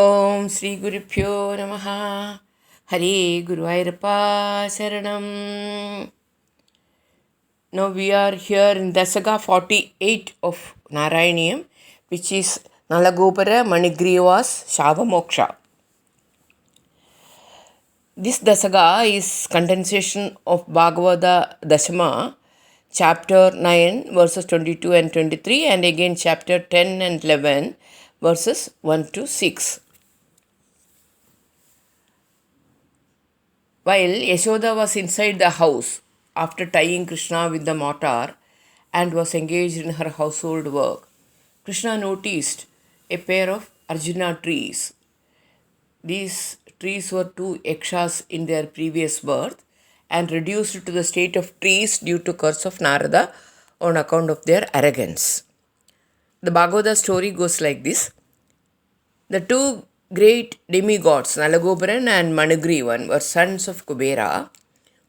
ಓಂ ಶ್ರೀ ಗುರುಭ್ಯೋ ನಮಃ. ಹರೇ ಗುರುವಾಯೂರಪ್ಪ ಶರಣಂ. Now we are here in Dasaga 48 of Narayaniam, which is Nalagopara Manigriva's Shavamoksha. This Dasaga is condensation of Bhagavata Dashama, chapter 9, verses 22 and 23, and again chapter 10 and 11, verses 1 to 6. While Yashoda was inside the house after tying Krishna with the mortar and was engaged in her household work, Krishna noticed a pair of Arjuna trees. These trees were two yakshas in their previous birth and reduced to the state of trees due to curse of Narada on account of their arrogance. The Bhagavata story goes like this. The two great demigods, Nalagoparan and Manigrivan, were sons of Kubera,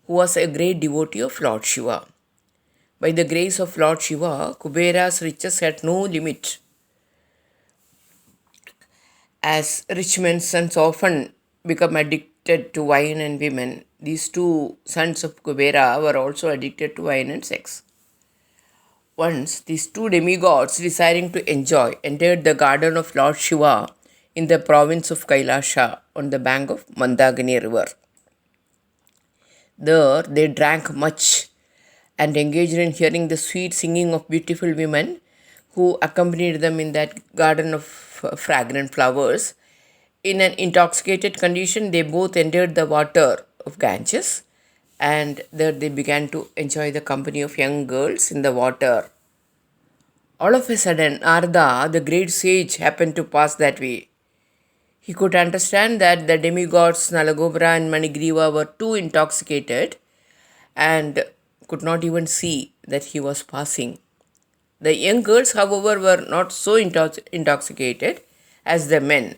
who was a great devotee of Lord Shiva. By the grace of Lord Shiva, Kubera's riches had no limit. As rich men's sons often become addicted to wine and women, these two sons of Kubera were also addicted to wine and sex. Once, these two demigods, desiring to enjoy, entered the garden of Lord Shiva in the province of Kailasha on the bank of Mandakini river. There they drank much and engaged in hearing the sweet singing of beautiful women who accompanied them in that garden of fragrant flowers. In an intoxicated condition, they both entered the water of Ganges, and there they began to enjoy the company of young girls in the water. All of a sudden, Narada, the great sage, happened to pass that way. He could understand that the demigods Nalagopara and Manigriva were too intoxicated and could not even see that he was passing. The young girls, however, were not so intoxicated as the men,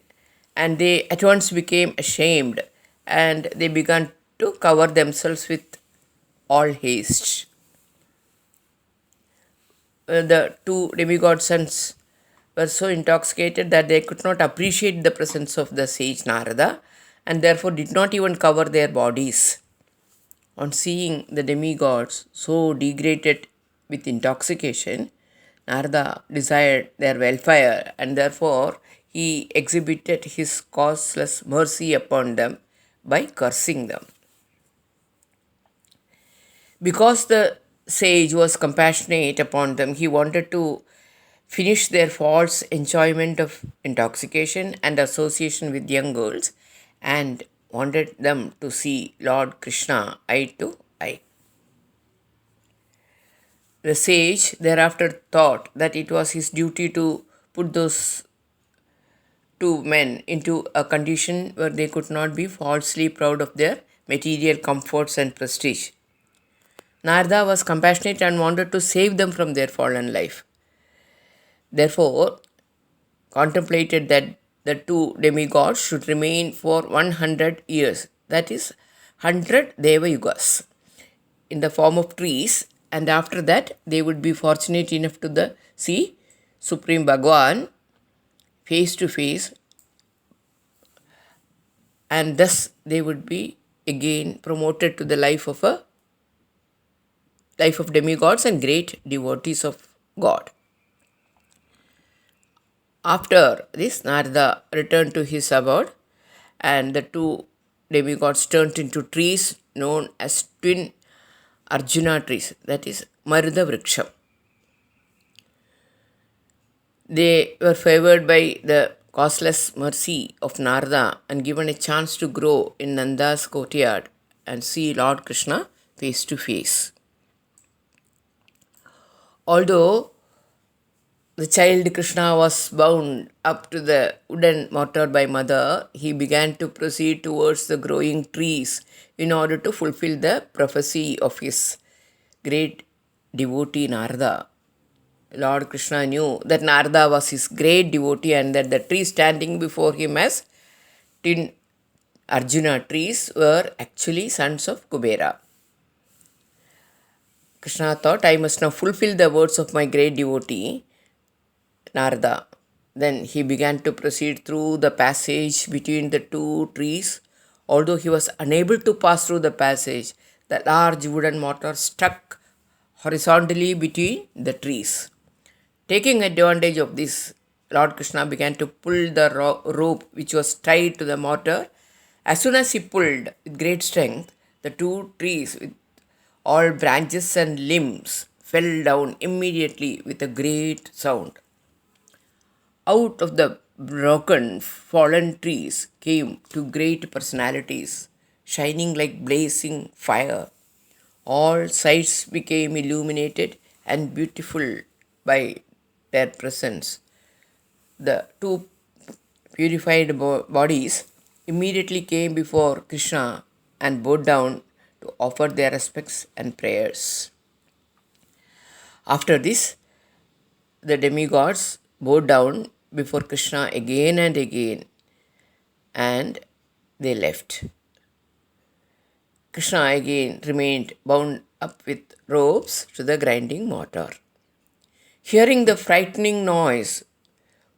and they at once became ashamed and they began to cover themselves with all haste. The two demigod sons were so intoxicated that they could not appreciate the presence of the sage Narada and therefore did not even cover their bodies. On seeing the demigods so degraded with intoxication, Narada desired their welfare and therefore he exhibited his causeless mercy upon them by cursing them. Because the sage was compassionate upon them, he wanted to finish their false enjoyment of intoxication and association with young girls and wanted them to see Lord Krishna eye to eye. The sage thereafter thought that it was his duty to put those two men into a condition where they could not be falsely proud of their material comforts and prestige. Narada was compassionate and wanted to save them from their fallen life. Therefore, contemplated that the two demigods should remain for 100 years, that is 100 Deva Yugas, in the form of trees, and after that they would be fortunate enough to see Supreme Bhagwan face to face, and thus they would be again promoted to the life of demigods and great devotees of God. After this, Narada returned to his abode and the two demigods turned into trees known as twin Arjuna trees, that is Maruda Vriksham. They were favored by the causeless mercy of Narada and given a chance to grow in Nanda's courtyard and see Lord Krishna face to face. Although the child Krishna was bound up to the wooden mortar by mother, he began to proceed towards the growing trees in order to fulfill the prophecy of his great devotee Narada. Lord Krishna knew that Narada was his great devotee and that the trees standing before him as twin Arjuna trees were actually sons of Kubera. Krishna thought, I must now fulfill the words of my great devotee Narada. Then he began to proceed through the passage between the two trees. Although he was unable to pass through the passage, the large wooden mortar stuck horizontally between the trees. Taking advantage of this, Lord Krishna began to pull the rope which was tied to the mortar. As soon as he pulled with great strength, the two trees with all branches and limbs fell down immediately with a great sound. Out of the broken, fallen trees came two great personalities, shining like blazing fire. All sides became illuminated and beautiful by their presence. The two purified bodies immediately came before Krishna and bowed down to offer their respects and prayers. After this, the demigods bowed down before Krishna again and again, and they left. Krishna again remained bound up with ropes to the grinding mortar. Hearing the frightening noise,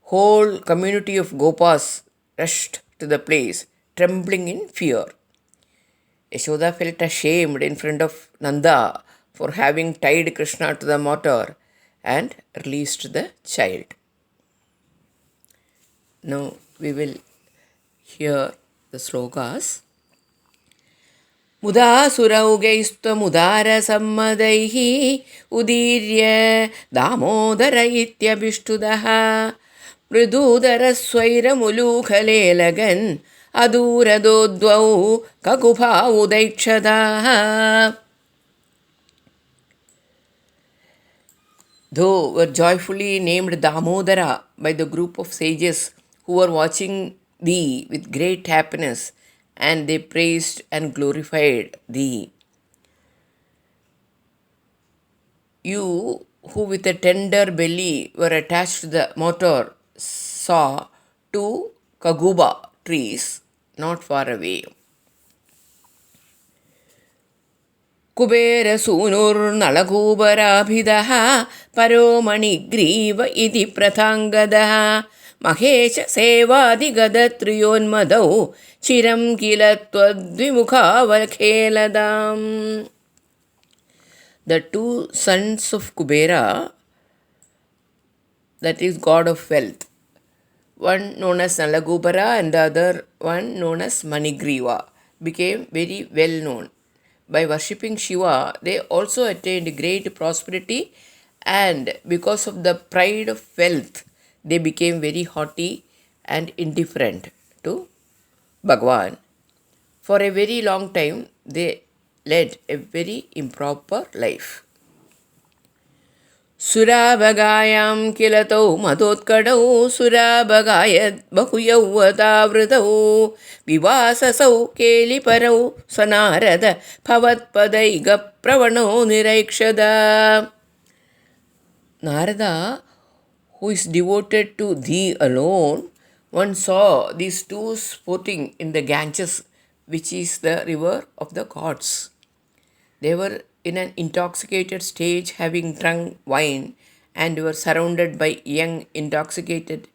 whole community of Gopas rushed to the place, trembling in fear. Yashoda felt ashamed in front of Nanda for having tied Krishna to the mortar and released the child. Now we will hear the slokas. मुदासुरौगैस्त्वमुदारसम्मदैः उदीर्य Damodar इत्यभिष्टुदः मृदूदरस्वैरमुलूखलेलगन् अदूरदो द्वौ ककुभा उदैक्षदाः. Though were joyfully named Damodara by the group of sages who were watching thee with great happiness, and they praised and glorified thee. You, who with a tender belly were attached to the mortar, saw two Kaguba trees not far away. कुबेरसूनुर्नलकूबराभिदः परो मणिग्रीव इति प्रथाङ्गदः महेशसेवादिगदत्रियोन्मदौ चिरं किल त्वद्विमुखावखेलदाम्. The two sons of Kubera, that is god of wealth, one known as Nalagubara and the other one known as Manigriva, became very well known. By worshipping Shiva, they also attained great prosperity, and because of the pride of wealth, they became very haughty and indifferent to Bhagwan. For a very long time, they led a very improper life. सुराभगायां किलतौ मदोत्कडौ सुराभगायद् बहुयौवतावृतौ विवाससौ केलिपरौ सनारद भवत्पदैगप्रवणो निरैक्षदा. Narada, who is devoted to thee alone, once saw these two sporting in the Ganges, which is the river of the gods. They were in an intoxicated stage, having drunk wine, and were surrounded by young intoxicated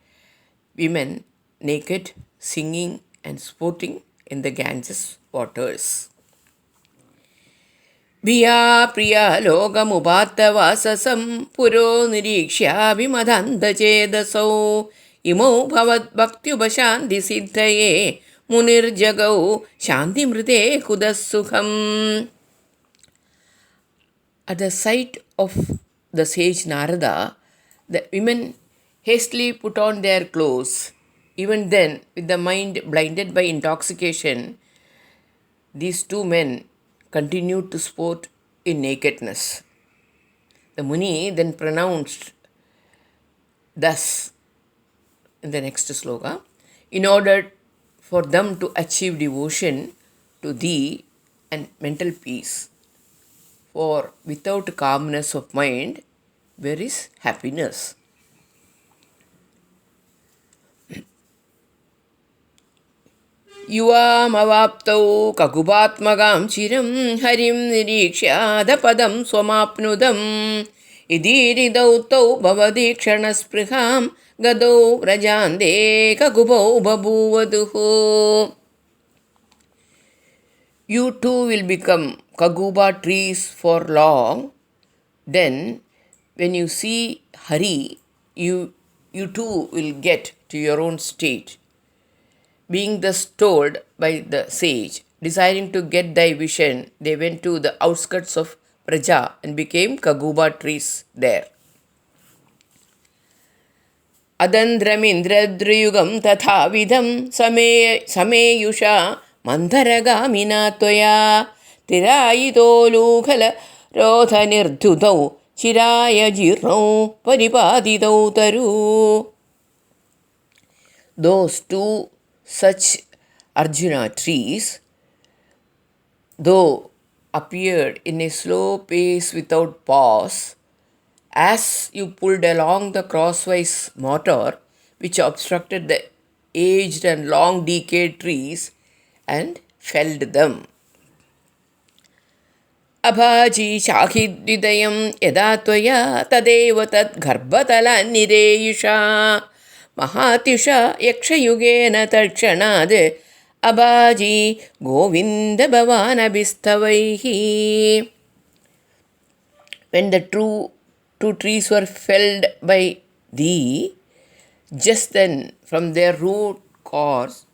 women, naked, singing and sporting in the Ganges waters. Viya priya logamubhatavasasam puro nirikshyavimadhantachedaso imau bhavat bhaktyubashanti siddhaye munirjagau shanti mrite kudasukham. At the sight of the sage Narada, the women hastily put on their clothes. Even then, with the mind blinded by intoxication, these two men continued to sport in nakedness. The Muni then pronounced thus in the next sloka: in order for them to achieve devotion to thee and mental peace. For without calmness of mind, where is happiness? युवामवाप्तौ ककुभात्मगां चिरं हरिं निरीक्ष्यादपदं स्वमाप्नुदम् इदीरिदौ तौ भवदीक्षणस्पृहां Gadau Rajande Kagubau Babuvaduho. You too will become Kaguba trees for long. Then, when you see Hari, you too will get to your own state. Being thus told by the sage, desiring to get thy vision, they went to the outskirts of Praja and became Kaguba trees there. अदन्द्रमिन्द्रद्रयुगं तथाविधं समेयुषा मन्थरगामिना त्वया तिरायितोलूखलरोधनिर्धुतौ चिराय जीर्णौ परिपातितौ तरु. Those two such Arjuna trees, though appeared in a slow pace without pause, as you pulled along the crosswise motor which obstructed the aged and long decayed trees and felled them. Abhaji shahidvidayam yada tvaya tadev tad garbhatala nireisha mahatyusha yakshayugena takshanad abhaji govinda bhavana bistavaihi. When the two trees were felled by thee, just then from their root cores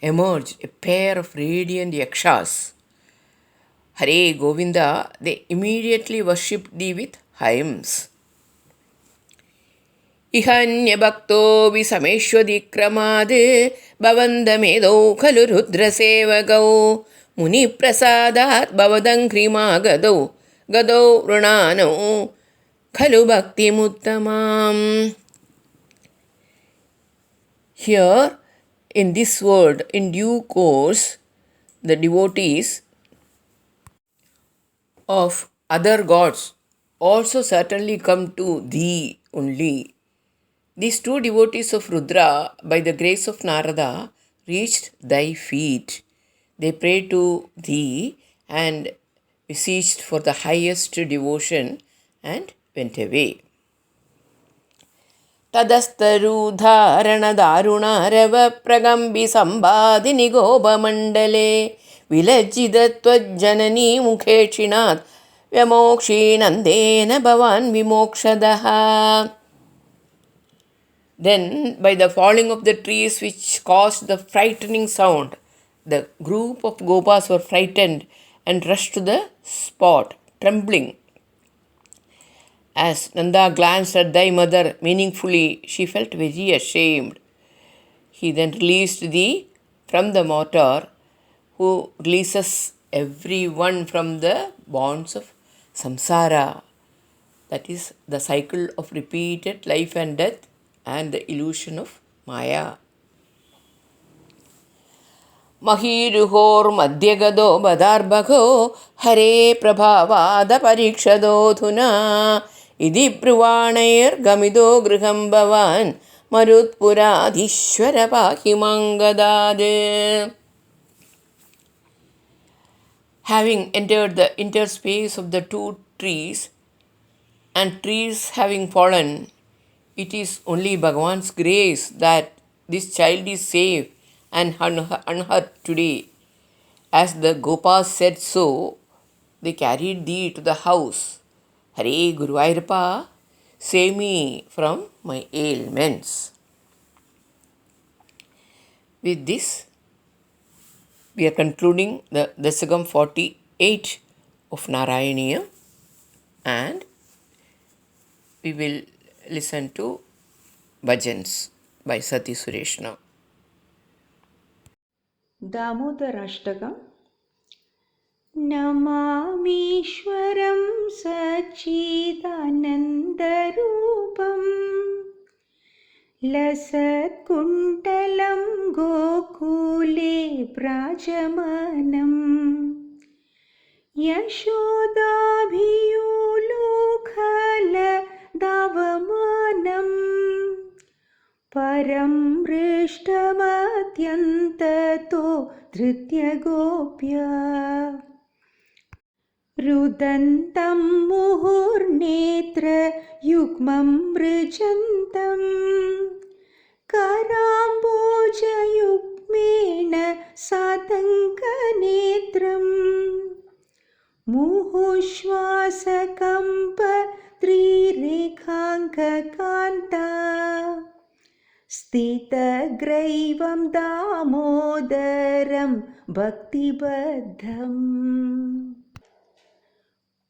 emerged a pair of radiant yakshas. Hare Govinda, they immediately worshipped thee with hymns. Ihanya bhakto visameshwadikramad bhavandamedau khalu rudra sevagau muni prasadat bhavadankrimagadau gadau runanau khalu bhakti muttamam. Here, in this word, in due course, the devotees of other gods also certainly come to thee only. These two devotees of Rudra, by the grace of Narada, reached thy feet. They prayed to thee and beseeched for the highest devotion and went away. तदस्तरूधारणदारुणारवप्रगम्बि सम्बाधिनि गोपमण्डले विलज्जितत्वज्जननी मुखेक्षिणात् व्यमोक्षीनन्देन भवान् विमोक्षदः. Then, by the falling of the trees which caused the frightening sound, the group of Gopas were frightened and rushed to the spot, trembling. As Nanda glanced at thy mother meaningfully, she felt very ashamed. He then released thee from the motor, who releases everyone from the bonds of samsara, that is, the cycle of repeated life and death and the illusion of Maya. Mahiruhor madhyagado badarbhago hare prabhavada parikshadodhuna idi bruvanair gamido griham bhavan marutpuradhishwara pahimangadade. Having entered the interspace of the two trees and trees having fallen, it is only Bhagavan's grace that this child is safe and unhurt today. As the Gopas said so, they carried thee to the house. Hare Guruvayurappa, save me from my ailments. With this, we are concluding the Dasakam 48 of Narayaniya, and we will listen to bhajans by Sati Suresh now. दामोदराष्टकम्. नमामीश्वरं सच्चिदानन्दरूपं लसत्कुण्डलं गोकुले व्राजमानम् यशोदाभियोलोकलदावमानम् परं मृष्टमत्यन्ततो धृत्यगोप्या. रुदन्तं मुहुर्नेत्रयुग्मं मृजन्तं कराम्बोजयुग्मेन सातङ्कनेत्रम् मुहुश्वासकम्प त्रिरेखाङ्ककान्ता स्थितग्रैवं दामोदरं भक्तिबद्धम्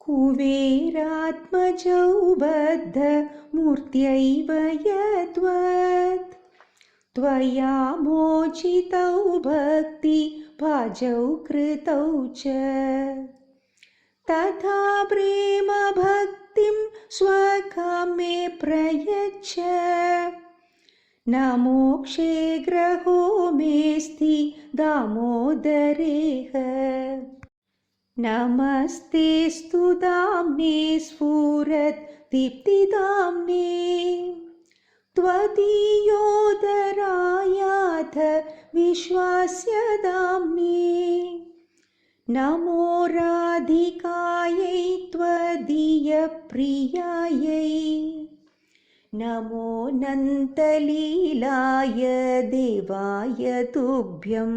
कुबेरात्मजौ बद्धमूर्त्यैव यद्वत् त्वया मोचितौ भक्तिभाजौ कृतौ च तथा प्रेम भक्तिं स्वकामे प्रयच्छ न मोक्षे ग्रहो मेऽस्ति दामोदरेह नमस्तेऽस्तु दाम्ने स्फुरत् दीप्तिदाम्ने त्वदीयोदरायाथ विश्वास्य दाम्ने नमो राधिकायै त्वदीयप्रियायै नमो नन्तलीलाय देवाय तुभ्यं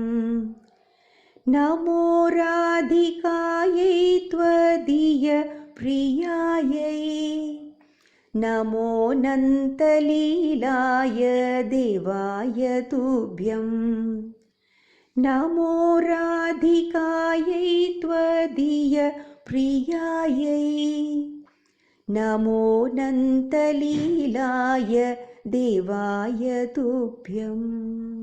नमो राधिकायै त्वदीयप्रियायै नमो नन्तलीलाय देवाय तुभ्यं नमो राधिकायै त्वदीयप्रियायै नमो नन्तलीलाय देवाय तुभ्यम्।